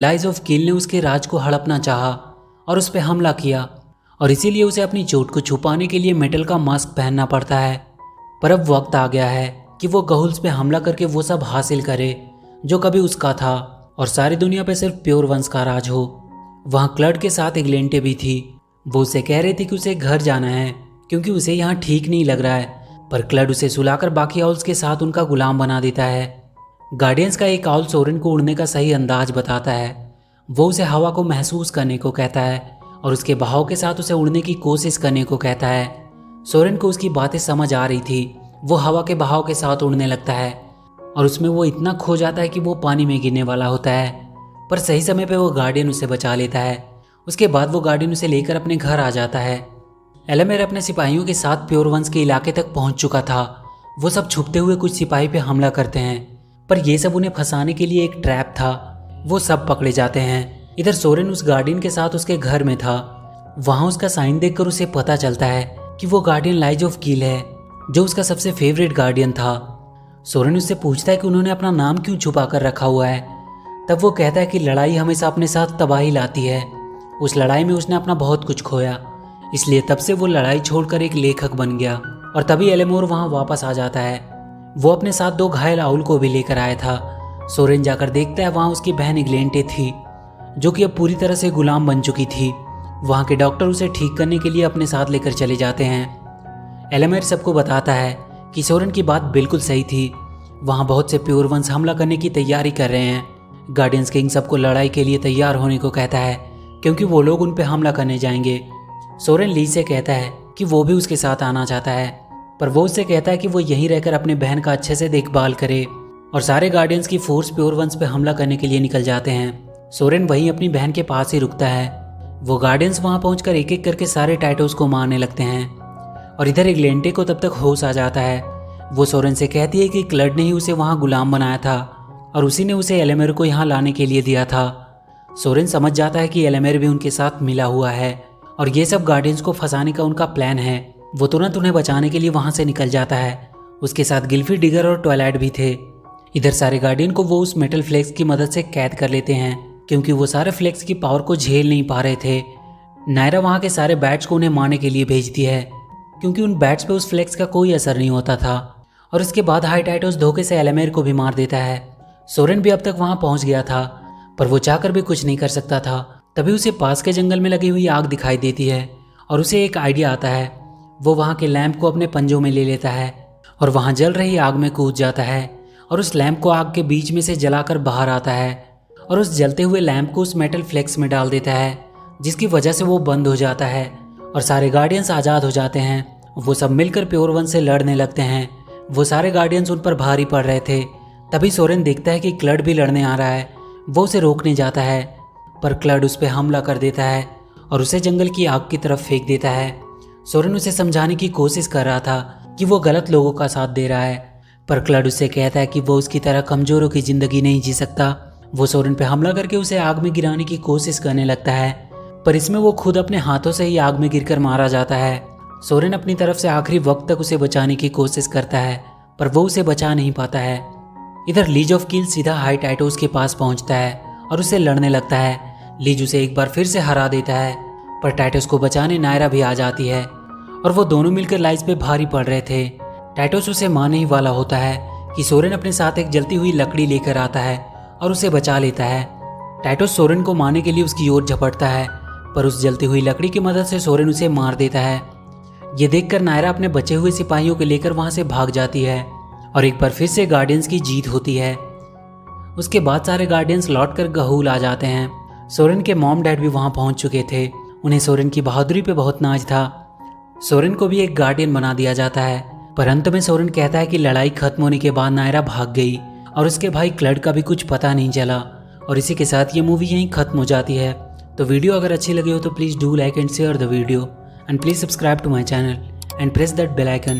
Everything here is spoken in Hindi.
लाइज ऑफ किल ने उसके राज को हड़पना चाहा और उस पर हमला किया और इसीलिए उसे अपनी चोट को छुपाने के लिए मेटल का मास्क पहनना पड़ता है। पर अब वक्त आ गया है कि वो गहुल्स पे हमला करके वो सब हासिल करे जो कभी उसका था और सारी दुनिया पे सिर्फ प्योर वंश का राज हो। वहाँ क्लड के साथ इग्लेंटे भी थी। वो उसे कह रही थी कि उसे घर जाना है क्योंकि उसे यहाँ ठीक नहीं लग रहा है, पर क्लड उसे सुलाकर बाकी आउल्स के साथ उनका गुलाम बना देता है। गार्डियंस का एक आउल सोरेन को उड़ने का सही अंदाज बताता है। वो उसे हवा को महसूस करने को कहता है और उसके बहाव के साथ उसे उड़ने की कोशिश करने को कहता है। सोरेन को उसकी बातें समझ आ रही थी। वो हवा के बहाव के साथ उड़ने लगता है और उसमें वो इतना खो जाता है कि वो पानी में गिरने वाला होता है, पर सही समय पे वो गार्डियन उसे बचा लेता है। उसके बाद वो गार्डियन उसे लेकर अपने घर आ जाता है। एलेमेर अपने सिपाहियों के साथ प्योर वंश के इलाके तक पहुंच चुका था। वो सब छुपते हुए कुछ सिपाही पे हमला करते हैं, पर यह सब उन्हें फंसाने के लिए एक ट्रैप था। वो सब पकड़े जाते हैं। इधर सोरेन उस गार्डियन के साथ उसके घर में था। वहां उसका साइन देखकर उसे पता चलता है कि वो गार्डियन लाइज ऑफ किल है, जो उसका सबसे फेवरेट गार्डियन था। सोरेन उससे पूछता है कि उन्होंने अपना नाम क्यों छुपा कर रखा हुआ है। तब वो कहता है कि लड़ाई हमेशा अपने साथ तबाही लाती है। उस लड़ाई में उसने अपना बहुत कुछ खोया, इसलिए तब से वो लड़ाई छोड़कर एक लेखक बन गया। और तभी एलेमोर वहां वापस आ जाता है। वो अपने साथ 2 घायल आउल को भी लेकर आया था। सोरेन जाकर देखता है वहां उसकी बहन इग्लेंटे थी, जो कि अब पूरी तरह से गुलाम बन चुकी थी। वहां के डॉक्टर उसे ठीक करने के लिए अपने साथ लेकर चले जाते हैं। एलेमेर सबको बताता है कि सोरेन की बात बिल्कुल सही थी। वहां बहुत से प्योर वंश हमला करने की तैयारी कर रहे हैं। गार्डियंस किंग सबको लड़ाई के लिए तैयार होने को कहता है क्योंकि वो लोग उन पे हमला करने जाएंगे। सोरेन ली से कहता है कि वो भी उसके साथ आना चाहता है, पर वो उससे कहता है कि वो यहीं रहकर अपने बहन का अच्छे से देखभाल करे। और सारे गार्डियंस की फोर्स प्योर वंश पे हमला करने के लिए निकल जाते हैं। सोरेन वहीं अपनी बहन के पास ही रुकता है। वो गार्डियंस वहां पहुंचकर एक एक करके सारे टाइटोस को मारने लगते हैं और इधर इग्लेंटे को तब तक होश आ जाता है। वो सोरेन से कहती है कि क्लड ने ही उसे वहां गुलाम बनाया था और उसी ने उसे एलेमेर को यहाँ लाने के लिए दिया था। सोरेन समझ जाता है कि एलेमेर भी उनके साथ मिला हुआ है और ये सब गार्डियंस को फंसाने का उनका प्लान है। वो तुरंत उन्हें बचाने के लिए वहां से निकल जाता है। उसके साथ गिल्फी, डिगर और ट्वाइलाइट भी थे। इधर सारे गार्डियन को वो उस मेटल फ्लेक्स की मदद से कैद कर लेते हैं क्योंकि वो सारे फ्लेक्स की पावर को झेल नहीं पा रहे थे। नायरा वहां के सारे बैट्स को उन्हें मारने के लिए भेजती है क्योंकि उन बैट्स पे उस फ्लेक्स का कोई असर नहीं होता था। और उसके बाद हाई टाइटोस धोखे से एलेमेर को भी मार देता है। सोरेन भी अब तक वहां पहुंच गया था, पर वो चाहकर भी कुछ नहीं कर सकता था। तभी उसे पास के जंगल में लगी हुई आग दिखाई देती है और उसे एक आइडिया आता है। वो वहां के लैंप को अपने पंजों में ले लेता है और वहां जल रही आग में कूद जाता है और उस लैंप को आग के बीच में से जलाकर बाहर आता है और उस जलते हुए लैंप को उस मेटल फ्लेक्स में डाल देता है, जिसकी वजह से वो बंद हो जाता है और सारे गार्डियंस आज़ाद हो जाते हैं। वो सब मिलकर प्योर वंश से लड़ने लगते हैं। वो सारे गार्डियंस उन पर भारी पड़ रहे थे। तभी सोरेन देखता है कि क्लड भी लड़ने आ रहा है। वो उसे रोकने जाता है, पर क्लड उस पर हमला कर देता है और उसे जंगल की आग की तरफ फेंक देता है। सोरेन उसे समझाने की कोशिश कर रहा था कि वो गलत लोगों का साथ दे रहा है, पर क्लड उससे कहता है कि वो उसकी तरह कमजोरों की जिंदगी नहीं जी सकता। वो सोरेन पे हमला करके उसे आग में गिराने की कोशिश करने लगता है, पर इसमें वो खुद अपने हाथों से ही आग में गिरकर मारा जाता है। सोरेन अपनी तरफ से आखिरी वक्त तक उसे बचाने की कोशिश करता है, पर वो उसे बचा नहीं पाता है। इधर लीज ऑफ किल सीधा हाई टाइटोस के पास पहुंचता है और उससे लड़ने लगता है। लीज उसे एक बार फिर से हरा देता है, पर टाइटोस को बचाने नायरा भी आ जाती है और वो दोनों मिलकर लाइज पे भारी पड़ रहे थे। टाइटोस उसे मारने ही वाला होता है कि सोरेन अपने साथ एक जलती हुई लकड़ी लेकर आता है और उसे बचा लेता है। टाइटोस सोरेन को मारने के लिए उसकी ओर झपटता है, पर उस जलती हुई लकड़ी की मदद से सोरेन उसे मार देता है। ये देखकर नायरा अपने बचे हुए सिपाहियों को लेकर वहां से भाग जाती है और एक बार फिर से गार्डियंस की जीत होती है। उसके बाद सारे गार्डियंस लौटकर गहूल आ जाते हैं। सोरेन के मॉम डैड भी वहां पहुंच चुके थे। उन्हें सोरेन की बहादुरी पे बहुत नाज था। सोरेन को भी एक गार्डियन बना दिया जाता है, पर अंत में सोरेन कहता है कि लड़ाई खत्म होने के बाद नायरा भाग गई और उसके भाई क्लड का भी कुछ पता नहीं चला। और इसी के साथ ये मूवी यहीं खत्म हो जाती है। तो वीडियो अगर अच्छी लगी हो तो please do like and share the video and please subscribe to my channel and press that bell icon